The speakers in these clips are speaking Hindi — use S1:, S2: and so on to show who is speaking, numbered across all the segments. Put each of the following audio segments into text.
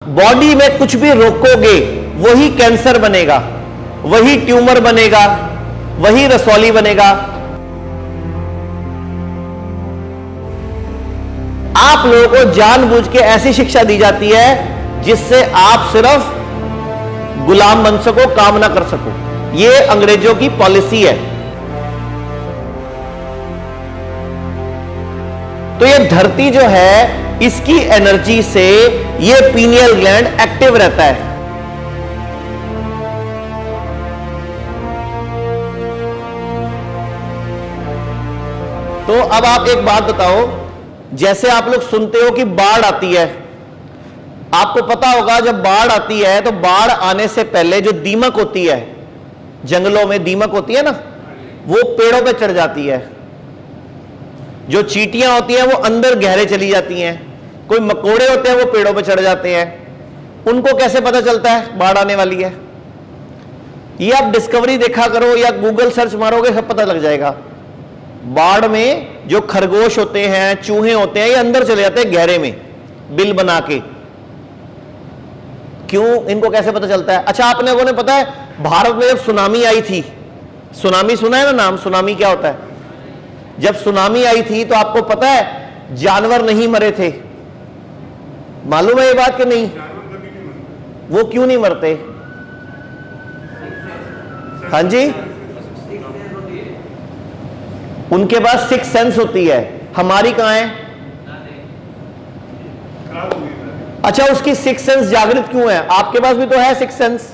S1: बॉडी में कुछ भी रोकोगे वही कैंसर बनेगा, वही ट्यूमर बनेगा, वही रसौली बनेगा। आप लोगों को जानबूझ के ऐसी शिक्षा दी जाती है जिससे आप सिर्फ गुलाम बन सको, काम ना कर सको। यह अंग्रेजों की पॉलिसी है। तो ये धरती जो है, इसकी एनर्जी से ये पीनियल ग्लैंड एक्टिव रहता है। तो अब आप एक बात बताओ, जैसे आप लोग सुनते हो कि बाढ़ आती है, आपको पता होगा जब बाढ़ आती है तो बाढ़ आने से पहले जो दीमक होती है, जंगलों में दीमक होती है ना, वो पेड़ों पे चढ़ जाती है। जो चींटियां होती हैं वो अंदर गहरे चली जाती हैं, कोई मकोड़े होते हैं वो पेड़ों पे चढ़ जाते हैं। उनको कैसे पता चलता है बाढ़ आने वाली है? ये आप डिस्कवरी देखा करो या गूगल सर्च मारोगे, सब पता लग जाएगा। बाढ़ में जो खरगोश होते हैं, चूहे होते हैं, ये अंदर चले जाते हैं गहरे में, बिल बना के। क्यों? इनको कैसे पता चलता है? अच्छा, आप लोगों ने पता है भारत में जब सुनामी आई थी, सुनामी सुना है ना नाम? सुनामी क्या होता है? जब सुनामी आई थी तो आपको पता है जानवर नहीं मरे थे। मालूम है ये बात कि नहीं? वो क्यों नहीं मरते? हाँ जी, उनके पास सिक्स सेंस होती है, हमारी कहां है? अच्छा, उसकी सिक्स सेंस जागृत क्यों है? आपके पास भी तो है सिक्स सेंस,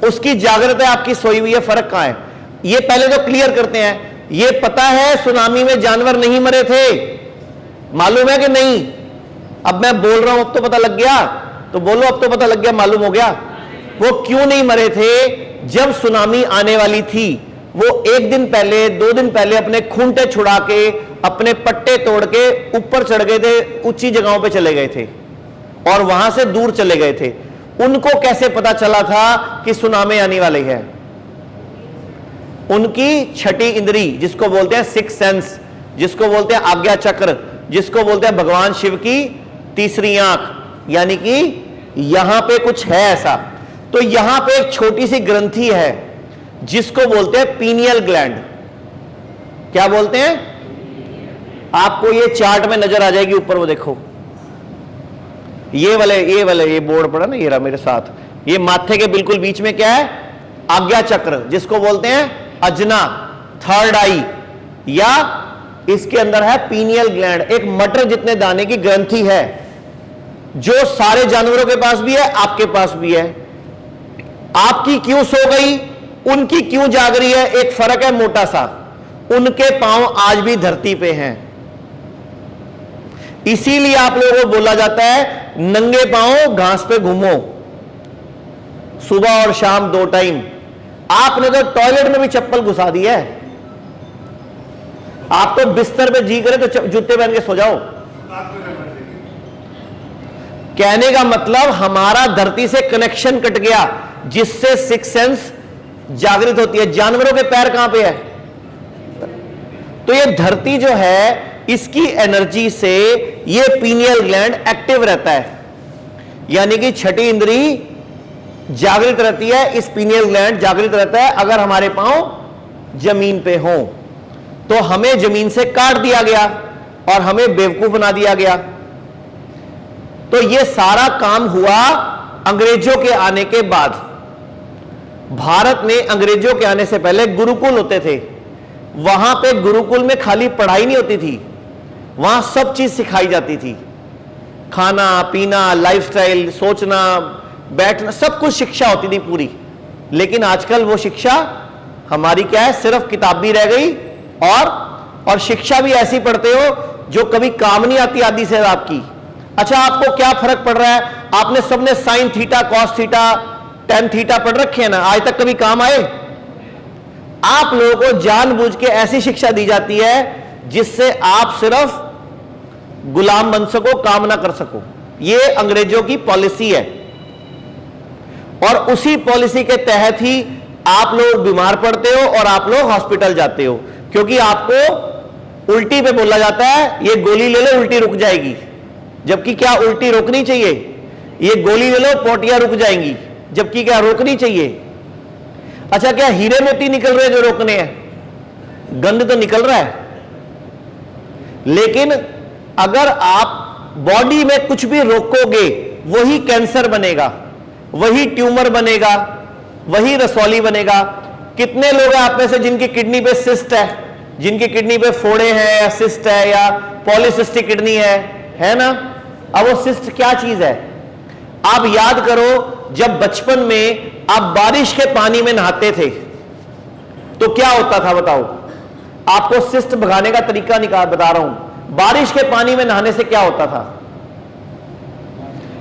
S1: उसकी जागृत है, आपकी सोई हुई है। फर्क कहां है? ये पहले तो क्लियर करते हैं। ये पता है सुनामी में जानवर नहीं मरे थे, मालूम है कि नहीं? अब मैं बोल रहा हूं, अब तो पता लग गया। तो बोलो, अब तो पता लग गया, मालूम हो गया। वो क्यों नहीं मरे थे? जब सुनामी आने वाली थी, वो एक दिन पहले, 2 दिन पहले अपने खूंटे छुड़ा के, अपने पट्टे तोड़ के ऊपर चढ़ गए थे, ऊंची जगहों पे चले गए थे और वहां से दूर चले गए थे। उनको कैसे पता चला था कि सुनामी आने वाली है? उनकी छठी इंद्री, जिसको बोलते हैं सिक्स सेंस, जिसको बोलते हैं आज्ञा चक्र, जिसको बोलते हैं भगवान शिव की तीसरी आंख, यानी कि यहां पे कुछ है ऐसा। तो यहां पे एक छोटी सी ग्रंथि है जिसको बोलते हैं पीनियल ग्लैंड। क्या बोलते हैं? आपको ये चार्ट में नजर आ जाएगी ऊपर, वो देखो, ये वाले ये बोर्ड पड़ा ना, ये रहा मेरे साथ, ये माथे के बिल्कुल बीच में क्या है? आज्ञा चक्र, जिसको बोलते हैं अजना, थर्ड आई, या इसके अंदर है पीनियल ग्लैंड। एक मटर जितने दाने की ग्रंथि है, जो सारे जानवरों के पास भी है, आपके पास भी है। आपकी क्यों सो गई, उनकी क्यों जाग रही है? एक फर्क है मोटा सा, उनके पांव आज भी धरती पे हैं। इसीलिए आप लोगों को बोला जाता है नंगे पांव घास पे घूमो, सुबह और शाम 2 टाइम। आपने तो टॉयलेट में भी चप्पल घुसा दी है। आप तो बिस्तर पे जी करे तो जूते पहन के सो जाओ। कहने का मतलब हमारा धरती से कनेक्शन कट गया, जिससे सिक्स सेंस जागृत होती है। जानवरों के पैर कहां पे है? तो ये धरती जो है, इसकी एनर्जी से ये पीनियल ग्लैंड एक्टिव रहता है, यानी कि छठी इंद्री जागृत रहती है। इस पीनियल ग्लैंड जागृत रहता है अगर हमारे पांव जमीन पे हो। तो हमें जमीन से काट दिया गया और हमें बेवकूफ बना दिया गया। तो ये सारा काम हुआ अंग्रेजों के आने के बाद। भारत में अंग्रेजों के आने से पहले गुरुकुल होते थे। वहां पे गुरुकुल में खाली पढ़ाई नहीं होती थी, वहां सब चीज सिखाई जाती थी। खाना पीना, लाइफस्टाइल, सोचना, बैठना, सब कुछ शिक्षा होती थी पूरी। लेकिन आजकल वो शिक्षा हमारी क्या है? सिर्फ किताबी रह गई। और शिक्षा भी ऐसी पढ़ते हो जो कभी काम नहीं आती आधी से आपकी। अच्छा, आपको क्या फर्क पड़ रहा है? आपने सबने sine theta, cos theta, tan theta पढ़ रखे हैं ना, आज तक कभी काम आए? आप लोगों को जानबूझ के ऐसी शिक्षा दी जाती है जिससे आप सिर्फ गुलाम बन सको, काम ना कर सको। यह अंग्रेजों की पॉलिसी है और उसी पॉलिसी के तहत ही आप लोग बीमार पड़ते हो और आप लोग हॉस्पिटल जाते हो, क्योंकि आपको उल्टी पे बोला जाता है ये गोली ले लो, उल्टी रुक जाएगी। जबकि क्या उल्टी रोकनी चाहिए? ये गोली ले लो पोटियां रुक जाएंगी, जबकि क्या रोकनी चाहिए। अच्छा, क्या हीरे मोती निकल रहे जो रोकने हैं? गंद तो निकल रहा है, लेकिन अगर आप बॉडी में कुछ भी रोकोगे वही कैंसर बनेगा, वही ट्यूमर बनेगा, वही रसौली बनेगा। कितने लोग हैं आप में से जिनकी किडनी पे सिस्ट है, जिनकी किडनी पे फोड़े हैं या सिस्ट है या पॉलीसिस्टिक किडनी है ना? अब वो सिस्ट क्या चीज है? आप याद करो, जब बचपन में आप बारिश के पानी में नहाते थे तो क्या होता था बताओ? आपको सिस्ट भगाने का तरीका बता रहा हूं। बारिश के पानी में नहाने से क्या होता था?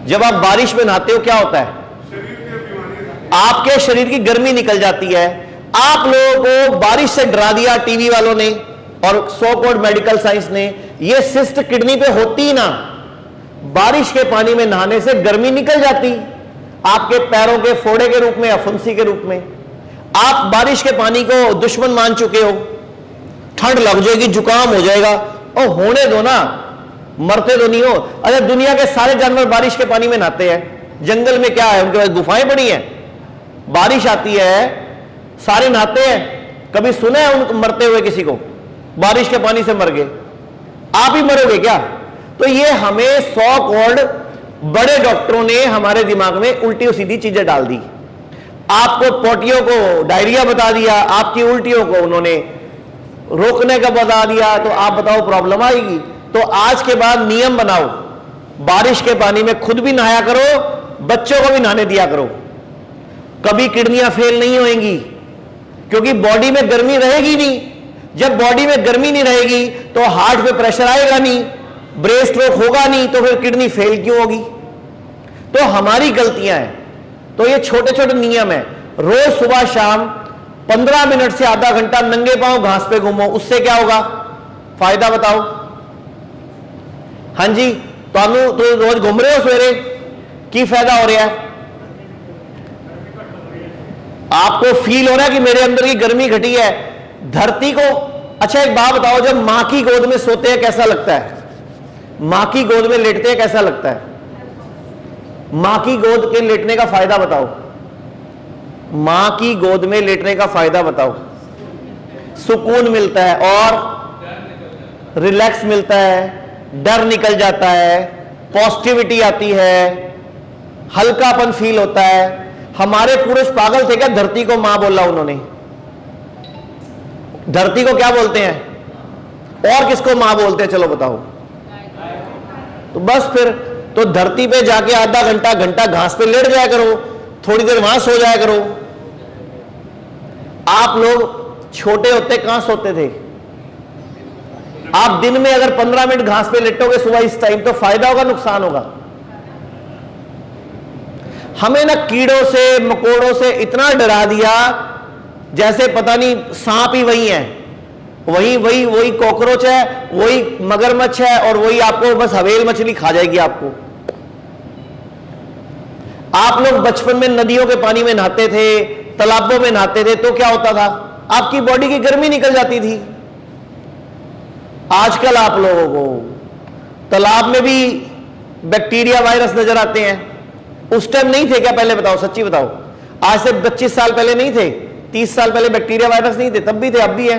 S1: जब आप बारिश में नहाते हो क्या होता है? आपके शरीर की गर्मी निकल जाती है। आप लोगों को बारिश से डरा दिया टीवी वालों ने और सो कॉल्ड मेडिकल साइंस ने। यह सिस्ट किडनी पे होती ना, बारिश के पानी में नहाने से गर्मी निकल जाती, आपके पैरों के फोड़े के रूप में या फुंसी के रूप में। आप बारिश के पानी को दुश्मन मान चुके हो, ठंड लग जाएगी, जुकाम हो जाएगा, और होने दो ना, मरते तो नहीं हो। अच्छा, दुनिया के सारे जानवर बारिश के पानी में नहाते हैं। जंगल में क्या है, उनके पास गुफाएं पड़ी हैं, बारिश आती है सारे नहाते हैं। कभी सुना है उनको मरते हुए किसी को? बारिश के पानी से मर गए, आप ही मरोगे क्या? तो ये हमें सो कॉल्ड बड़े डॉक्टरों ने हमारे दिमाग में उल्टी सीधी चीजें डाल दी। आपको पोटियों को डायरिया बता दिया, आपकी उल्टियों को उन्होंने रोकने का बता दिया, तो आप बताओ प्रॉब्लम आएगी। तो आज के बाद नियम बनाओ, बारिश के पानी में खुद भी नहाया करो, बच्चों को भी नहाने दिया करो। कभी किडनियां फेल नहीं होंगी, क्योंकि बॉडी में गर्मी रहेगी नहीं। जब बॉडी में गर्मी नहीं रहेगी तो हार्ट पे प्रेशर आएगा नहीं, ब्रेन स्ट्रोक होगा नहीं, तो फिर किडनी फेल क्यों होगी? तो हमारी गलतियां हैं। तो ये छोटे छोटे नियम है। रोज सुबह शाम 15 मिनट से आधा घंटा नंगे पांव घास पे घूमो, उससे क्या होगा? फायदा बताओ। हाँ जी, तो रोज घूम रहे हो सवेरे, की फायदा हो रहा है? आपको फील हो रहा है कि मेरे अंदर की गर्मी घटी है, धरती को। अच्छा, एक बात बताओ, जब मां की गोद में सोते हैं कैसा लगता है? मां की गोद में लेटते हैं कैसा लगता है? मां की गोद के लेटने का फायदा बताओ। मां की गोद में लेटने का फायदा बताओ। सुकून मिलता है और रिलैक्स मिलता है, डर निकल जाता है, पॉजिटिविटी आती है, हल्कापन फील होता है। हमारे पुरुष पागल थे क्या? धरती को मां बोला उन्होंने। धरती को क्या बोलते हैं? और किसको मां बोलते हैं? चलो बताओ। तो बस फिर तो धरती पे जाके आधा घंटा घंटा घास पे लेट जाया करो, थोड़ी देर वहां सो जाया करो। आप लोग छोटे होते कहां सोते थे? आप दिन में अगर 15 मिनट घास पे लेटोगे सुबह इस टाइम, तो फायदा होगा नुकसान होगा? हमें ना कीड़ों से मकोड़ों से इतना डरा दिया जैसे पता नहीं सांप ही वही है, वही कॉकरोच है, वही मगरमच्छ है, और वही आपको बस हवेल मछली खा जाएगी आपको। आप लोग बचपन में नदियों के पानी में नहाते थे, तालाबों में नहाते थे, तो क्या होता था? आपकी बॉडी की गर्मी निकल जाती थी। आजकल आप लोगों को तालाब में भी बैक्टीरिया वायरस नजर आते हैं। उस टाइम नहीं थे क्या? पहले बताओ, सच्ची बताओ। आज से 25 साल पहले नहीं थे? 30 साल पहले बैक्टीरिया वायरस नहीं थे? तब भी थे, अब भी है।